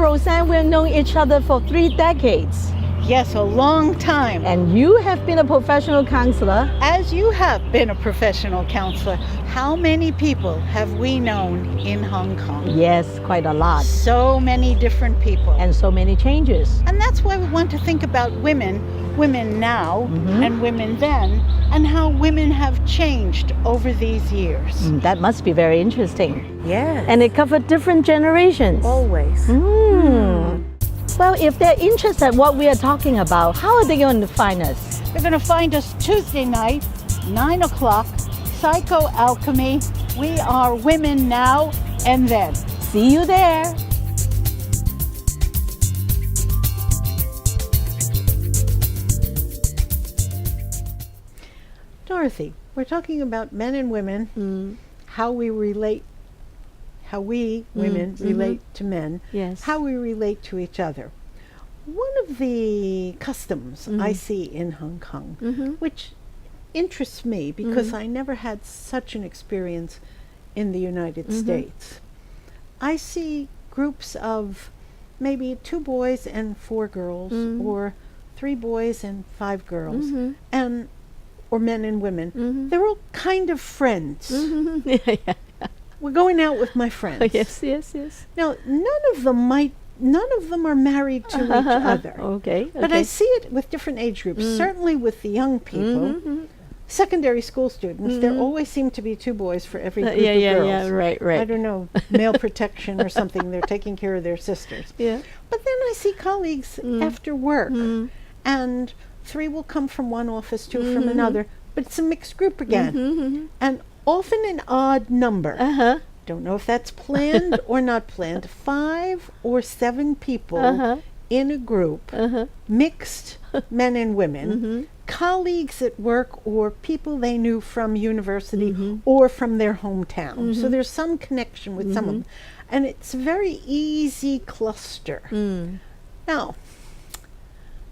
Rosann, we've known each other for 3 decades. Yes, a long time. And you have been a professional counselor. As you have been a professional counselor, how many people have we known in Hong Kong? Yes, quite a lot. So many different people. And so many changes. And that's why we want to think about women now and women then, and how women have changed over these years. That must be very interesting. Yes. And it covered different generations. Always. Well, if they're interested in what we are talking about, how are they going to find us? You're going to find us Tuesday night, 9 o'clock, PsychoAlchemy. We are Women Now and Then. See you there. Dorothy, we're talking about men and women, how we relate, how we women relate to men, Yes. how we relate to each other. One of the customs I see in Hong Kong, which interests me because I never had such an experience in the United States. I see groups of maybe 2 boys and 4 girls, or 3 boys and 5 girls, and or men and women. They're all kind of friends. We're going out with my friends. Yes. Now, none of them are married to each other. Okay. But I see it with different age groups. Certainly with the young people, secondary school students, there always seem to be 2 boys for every group of girls. Yeah, right. I don't know, male protection or something. They're taking care of their sisters. Yeah. But then I see colleagues after work, and 3 will come from one office, 2 from another, but it's a mixed group again. And often an odd number. Don't know if that's planned or not planned. 5 or 7 people in a group, mixed men and women, colleagues at work or people they knew from university or from their hometown. So there's some connection with some of them. And it's a very easy cluster. Now,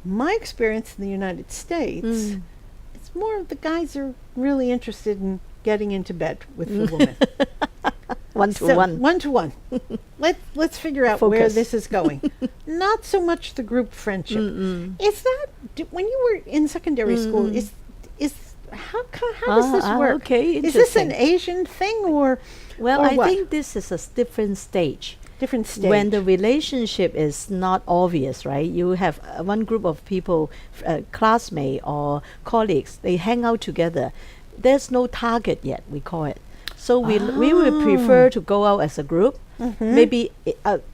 my experience in the United States, it's more of the guys are really interested in getting into bed with the woman. One to one. Let's figure out where this is going. Not so much the group friendship. Is that when you were in secondary school? Is how does this work? Okay, is this an Asian thing or? Well, or I what? think this is a different stage. Different stage. When the relationship is not obvious, right? You have one group of people, classmates or colleagues, they hang out together. There's no target yet, we call it. So we would prefer to go out as a group. Maybe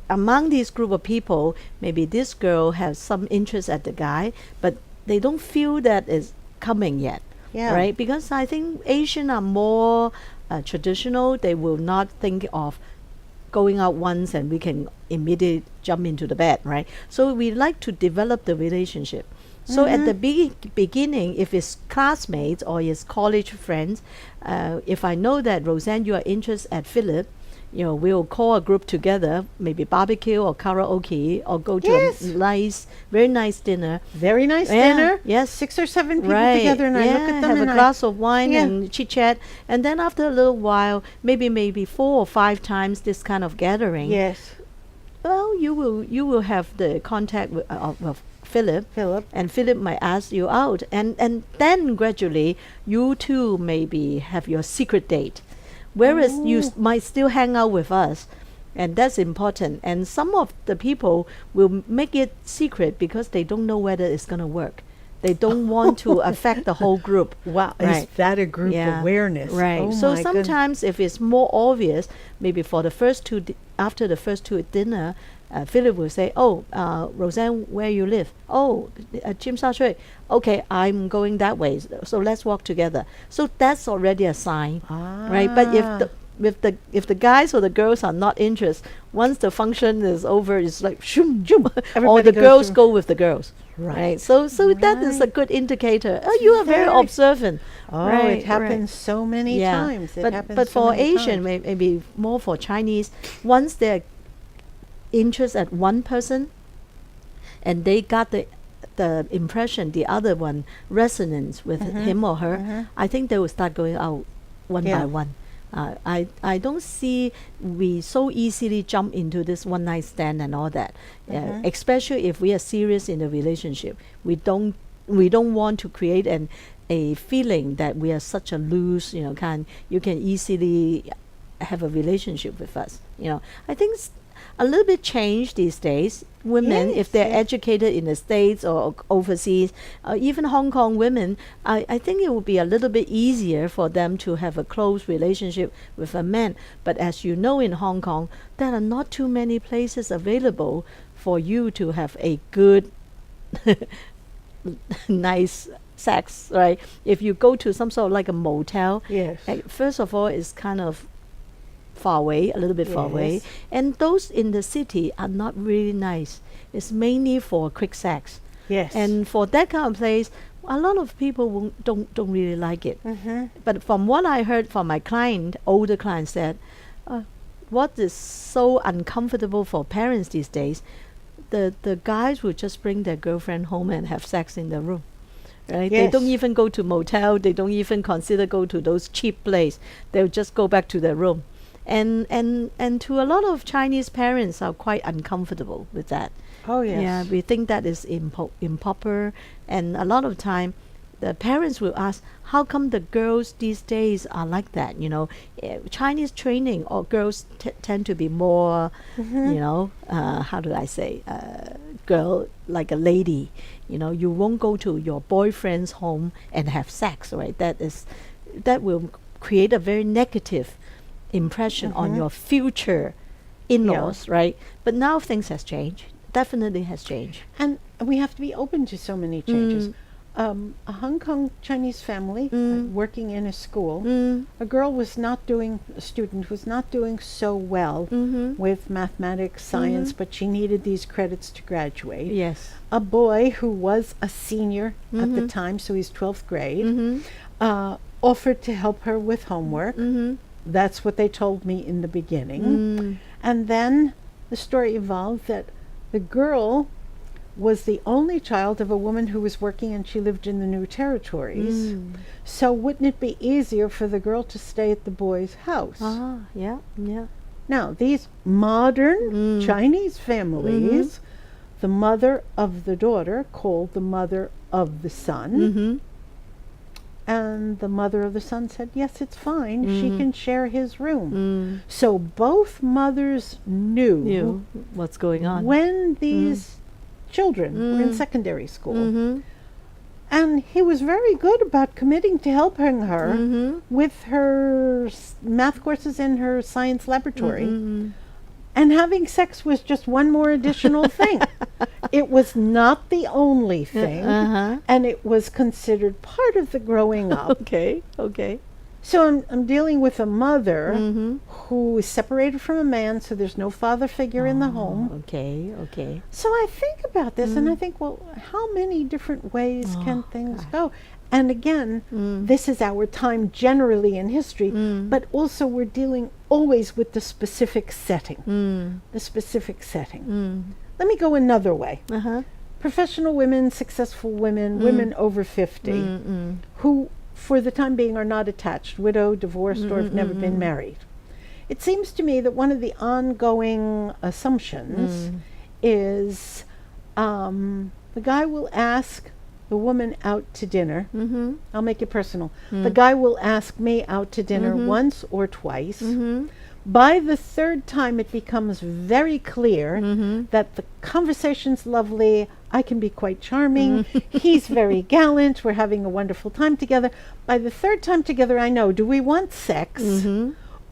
among this group of people, maybe this girl has some interest at the guy, but they don't feel that is coming yet, right? Because I think Asian are more traditional. They will not think of going out once and we can immediately jump into the bed, right? So we like to develop the relationship. So at the beginning, if it's classmates or it's college friends, if I know that Rosann, you are interested at Philip, we'll call a group together, maybe barbecue or karaoke or go to a very nice dinner. Very nice dinner. Yes. 6 or 7 people together, and I look at them have and a glass of wine and chit chat, and then after a little while, maybe 4 or 5 times this kind of gathering. Yes. Well, you will have the contact with Philip, and Philip might ask you out, and then gradually you two maybe have your secret date, whereas you might still hang out with us, and that's important. And some of the people will make it secret because they don't know whether it's going to work. They don't want to affect the whole group. Wow, is that a group awareness? Right. Oh so my sometimes if it's more obvious, maybe for the first 2 after the first 2 dinner, Philip will say, Rosann, where you live? Tsim Sha Tsui. Okay, I'm going that way. So let's walk together. So that's already a sign, right? But if the guys or the girls are not interested, once the function is over, it's like shoom, shoom, or the girls go with the girls. Right. So that is a good indicator. You are very observant. It happens so many times. But for Asian, maybe more for Chinese, once they're interest at one person and they got the impression the other one resonates with him or her, I think they will start going out one by one. I don't see we so easily jump into this one night stand and all that. Especially if we are serious in a relationship, we don't want to create a feeling that we are such a loose, you can easily have a relationship with us. I think it's a little bit changed these days. Women, if they're educated in the States or overseas, even Hong Kong women, I think it would be a little bit easier for them to have a close relationship with a man. But as you know, in Hong Kong, there are not too many places available for you to have a good, nice sex, right? If you go to some sort of like a motel, first of all, it's kind of far away, a little bit far away, and those in the city are not really nice. It's mainly for quick sex. And for that kind of place, a lot of people don't really like it. But from what I heard from my older client said, what is so uncomfortable for parents these days, the guys will just bring their girlfriend home and have sex in the room. Right? They don't even go to motel. They don't even consider go to those cheap places. They'll just go back to their room. And to a lot of Chinese parents are quite uncomfortable with that. Yeah, we think that is improper, and a lot of time the parents will ask, how come the girls these days are like that? Chinese training, or girls tend to be more, how do I say, girl, like a lady. You won't go to your boyfriend's home and have sex, right? That will create a very negative impression on your future in-laws, right? But now things has changed. Definitely has changed. And we have to be open to so many changes. A Hong Kong Chinese family working in a school, a student was not doing so well with mathematics, science, but she needed these credits to graduate. A boy who was a senior at the time, so he's 12th grade, offered to help her with homework. That's what they told me in the beginning. And then the story evolved that the girl was the only child of a woman who was working, and she lived in the New Territories. So wouldn't it be easier for the girl to stay at the boy's house? Now, these modern Chinese families, the mother of the daughter called the mother of the son, and the mother of the son said, yes, it's fine. She can share his room. So both mothers knew what's going on when these children were in secondary school. And he was very good about committing to helping her with her math courses in her science laboratory. And having sex was just one more additional thing. It was not the only thing, and it was considered part of the growing up. Okay. So I'm dealing with a mother who is separated from a man, so there's no father figure in the home. Okay. So I think about this, and I think, well, how many different ways can things go? And again, this is our time generally in history, but also we're dealing always with the specific setting. Let me go another way. Professional women, successful women, women over 50, who for the time being are not attached, widowed, divorced, or have never been married. It seems to me that one of the ongoing assumptions is the guy will ask the woman out to dinner. I'll make it personal. The guy will ask me out to dinner once or twice. By the third time, it becomes very clear that the conversation's lovely. I can be quite charming. He's very gallant. We're having a wonderful time together. By the third time together, I know, do we want sex?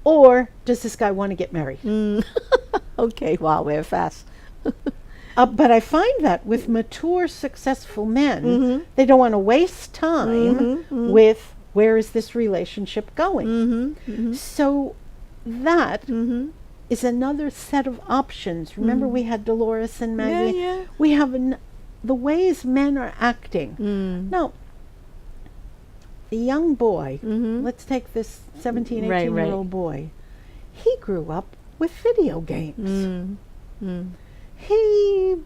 Or does this guy want to get married? Okay, wow, we're fast. But I find that with mature, successful men, they don't want to waste time with where is this relationship going. So that is another set of options. Remember, we had Dolores and Maggie. We have the ways men are acting. Now, the young boy, let's take this 17, 18-year-old boy. He grew up with video games. He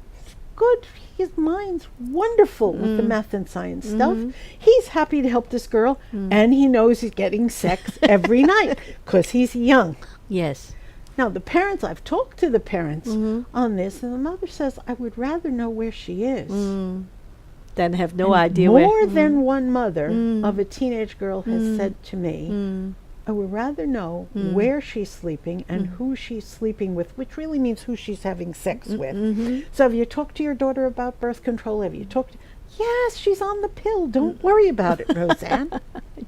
good. His mind's wonderful with the math and science stuff. He's happy to help this girl, and he knows he's getting sex every night because he's young. Yes. Now, the parents, I've talked to the parents on this, and the mother says, I would rather know where she is. Then have no And idea more where. than one mother of a teenage girl has said to me, I would rather know where she's sleeping and who she's sleeping with, which really means who she's having sex with. So have you talked to your daughter about birth control? Have you talked? Yes, she's on the pill. Don't worry about it, Rosann.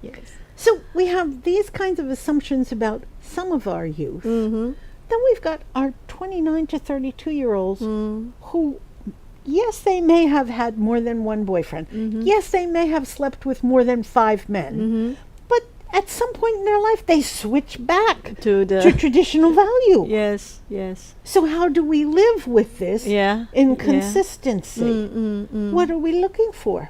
Yes. So we have these kinds of assumptions about some of our youth. Then we've got our 29 to 32-year-olds who, yes, they may have had more than one boyfriend. Yes, they may have slept with more than 5 men. But at some point in their life, they switch back To the to traditional value. yes, yes. So how do we live with this Yeah. inconsistency? What are we looking for?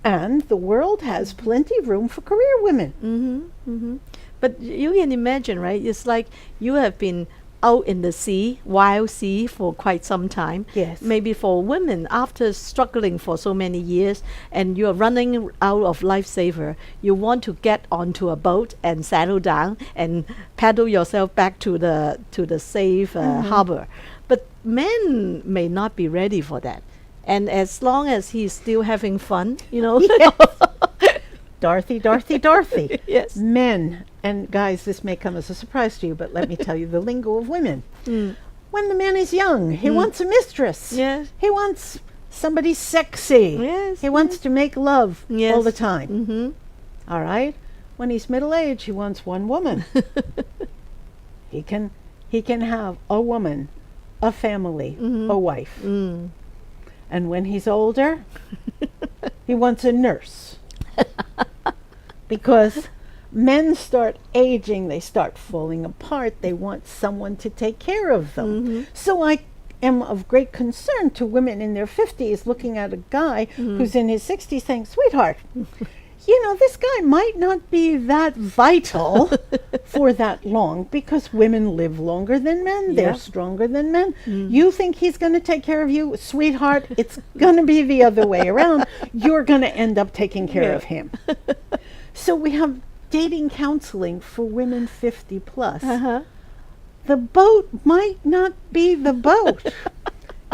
And the world has plenty of room for career women. But you can imagine, right? It's like you have been out in the sea, wild sea, for quite some time. Yes. Maybe for women, after struggling for so many years, and you're running out of lifesaver, you want to get onto a boat and settle down and paddle yourself back to the safe harbor. But men may not be ready for that. And as long as he's still having fun, you know. Dorothy, Dorothy, Dorothy. Yes. Men, and guys, this may come as a surprise to you, but let me tell you the lingo of women. When the man is young, he wants a mistress. Yes. He wants somebody sexy. Yes, He wants to make love Yes. all the time. All right? When he's middle-aged, he wants one woman. He can have a woman, a family, a wife. And when he's older, he wants a nurse. Because men start aging, they start falling apart, they want someone to take care of them. So I am of great concern to women in their 50s looking at a guy who's in his 60s saying, sweetheart, you know, this guy might not be that vital for that long, because women live longer than men. They're stronger than men. You think he's going to take care of you? Sweetheart, it's going to be the other way around. You're going to end up taking care of him. So we have dating counseling for women 50 plus. The boat might not be the boat.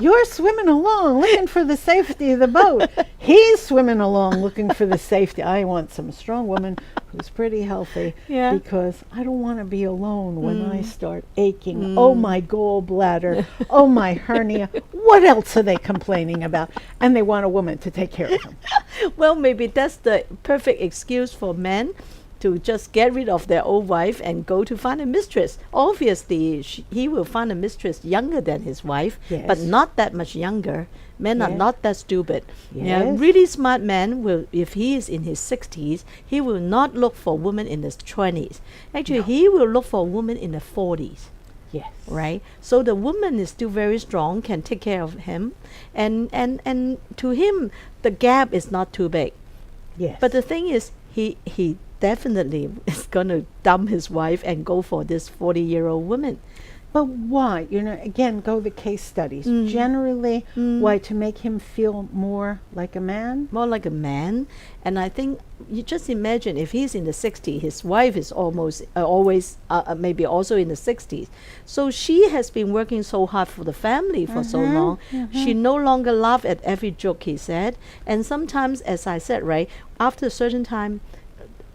You're swimming along looking for the safety of the boat. He's swimming along looking for the safety. I want some strong woman who's pretty healthy, because I don't want to be alone when I start aching. Oh, my gallbladder. Oh, my hernia. What else are they complaining about? And they want a woman to take care of them. Well, maybe that's the perfect excuse for men to just get rid of their old wife and go to find a mistress. Obviously, he will find a mistress younger than his wife, but not that much younger. Men are not that stupid. Yeah, really smart man will, if he is in his 60s, he will not look for a woman in his 20s. Actually, he will look for a woman in the 40s. Yes. Right? So the woman is still very strong, can take care of him. And to him, the gap is not too big. Yes. But the thing is, he definitely is going to dump his wife and go for this 40-year-old woman. But why? You know, again, go the case studies. Generally, why? To make him feel more like a man? More like a man. And I think, you just imagine, if he's in the 60s, his wife is almost always maybe also in the 60s. So she has been working so hard for the family for so long. She no longer laughs at every joke he said. And sometimes, as I said, right, after a certain time,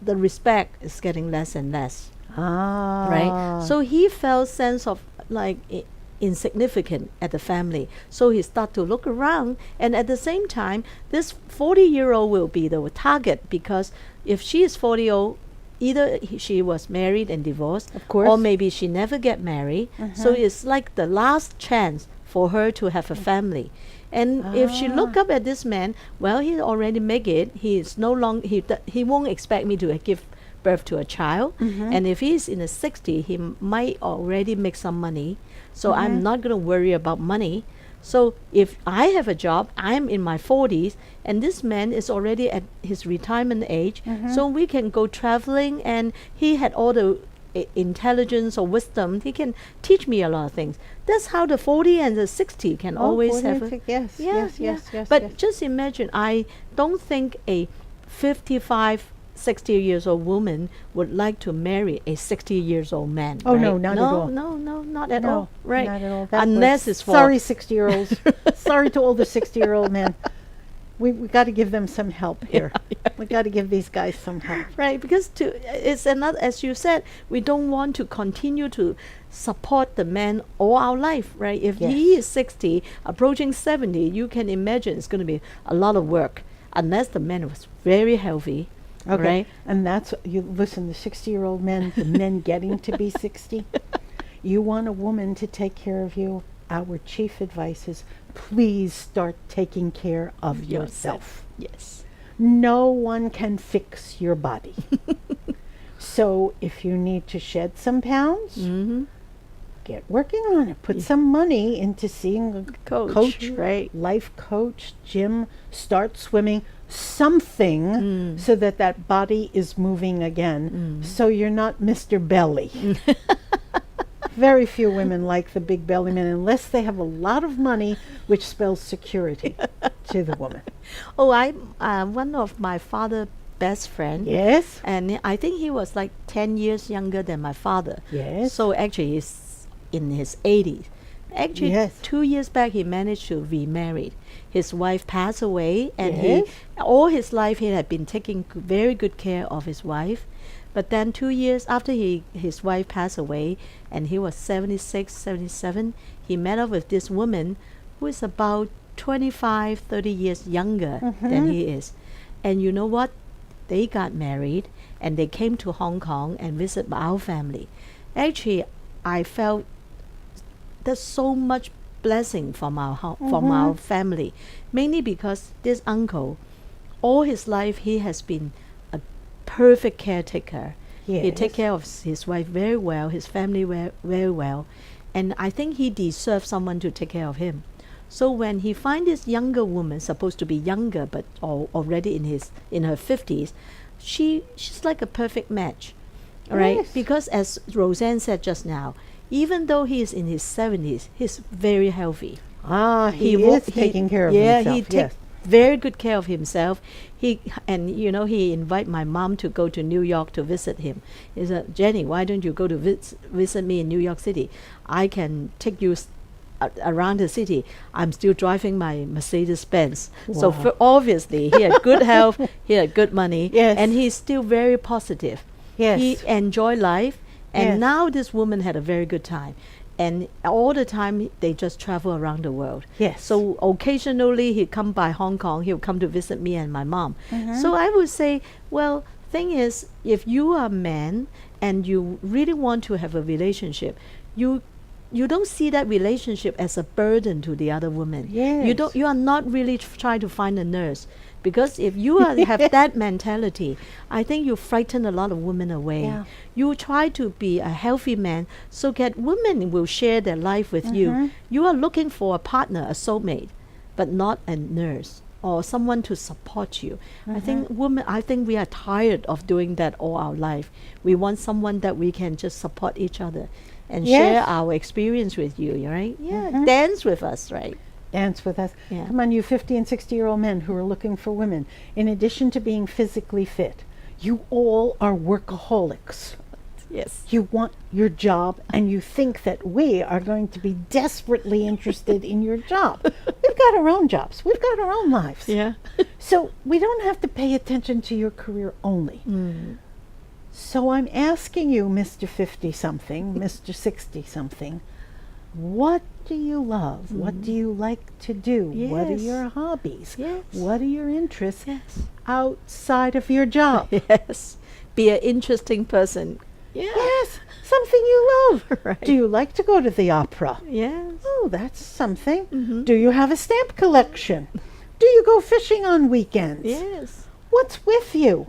the respect is getting less and less. Right? So he felt sense of like insignificant at the family. So he start to look around, and at the same time, this 40-year-old will be the target, because if she is 40-year-old, either she was married and divorced, of course, or maybe she never get married. So it's like the last chance for her to have a family. And if she look up at this man, well, he already make it. He is no longer, he won't expect me to give birth to a child. And if he's in the 60s, he might already make some money. So I'm not going to worry about money. So if I have a job, I'm in my 40s, and this man is already at his retirement age, so we can go traveling, and he had all the intelligence or wisdom, he can teach me a lot of things. That's how the 40 and the 60 can always 40 have and a, yes, yes, yes, yes, But yes. just imagine, I don't think a 55, 60 years old woman would like to marry a 60 years old man. Oh, right? no, not at all. No, not at No, all. Right. not at all. That Unless was- it's for sorry, 60-year-olds. Sorry to all the 60-year-old men. We got to give them some help here. We got to give these guys some help. Right, because it's another, as you said, we don't want to continue to support the man all our life, right? If he Yes. is 60, approaching 70, you can imagine it's going to be a lot of work, unless the man was very healthy, Okay. right? And that's, you listen, the 60-year-old men, the men getting to be 60, you want a woman to take care of you. Our chief advice is, please start taking care of yourself. Yes. No one can fix your body. So if you need to shed some pounds, Mm-hmm. get working on it. Put some money into seeing a Coach, right? life coach, gym, start swimming, something so that body is moving again. So you're not Mr. Belly. Very few women like the big belly man unless they have a lot of money, which spells security to the woman. Oh, one of my father's best friend. Yes. And I think he was like 10 years younger than my father. Yes. So actually he's in his 80s. Actually, Yes. 2 years back he managed to remarry. His wife passed away, and Yes. all his life he had been taking very good care of his wife. But then 2 years after his wife passed away, and he was 76, 77, he met up with this woman who is about 25, 30 years younger than he is. And you know what? They got married, and they came to Hong Kong and visit our family. Actually, I felt there's so much blessing from our family, mainly because this uncle, all his life he has been a perfect caretaker. He Yes. take care of his wife very well, his family very well, and I think he deserves someone to take care of him. So when he find this younger woman, supposed to be younger but already in her 50s, she's like a perfect match, right? Yes. Because as Rosann said just now, even though he is in his 70s, he's very healthy. Ah, he wo- is taking care of yeah, himself. he takes very good care of himself. He invite my mom to go to New York to visit him. He said, Jenny, why don't you go to visit me in New York City? I can take you around the city. I'm still driving my Mercedes Benz. So Wow. obviously he had good health, he had good money, Yes. and he's still very positive. Yes. He enjoyed life, and Yes. now this woman had a very good time. And all the time they just travel around the world. Yes. So occasionally he'd come by Hong Kong, he'll come to visit me and my mom. So I would say, well, thing is, if you are a man and you really want to have a relationship, you don't see that relationship as a burden to the other woman. Yes. You are not really trying to find a nurse. Because if you have that mentality, I think you frighten a lot of women away. Yeah. You try to be a healthy man so that women will share their life with you. You are looking for a partner, a soulmate, but not a nurse or someone to support you. I think we are tired of doing that all our life. We want someone that we can just support each other and share Yes. our experience with you, right? Yeah, dance with us, right? Dance with us. Yeah. Come on, you 50 and 60-year-old men who are looking for women. In addition to being physically fit, you all are workaholics. Yes. You want your job, and you think that we are going to be desperately interested in your job. We've got our own jobs. We've got our own lives. Yeah. So we don't have to pay attention to your career only. So I'm asking you, Mr. 50-something, Mr. 60-something, what do you love? What do you like to do? What are Yes. your hobbies? Yes. What are your interests Yes. outside of your job? Yes. Be an interesting person. Yeah. Yes, something you love. Right. Do you like to go to the opera? Yes. Oh, that's something. Do you have a stamp collection? Do you go fishing on weekends? Yes. What's with you?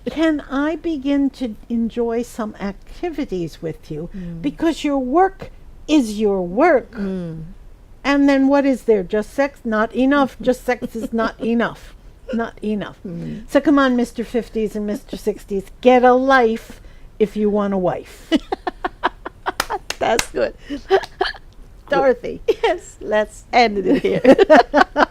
Can I begin to enjoy some activities with you? Because your work is your work. And then what is there? Just sex? Not enough. Just sex is not enough. Not enough. So come on, Mr. 50s and Mr. 60s, get a life if you want a wife. That's good. Dorothy, yes, let's end it here.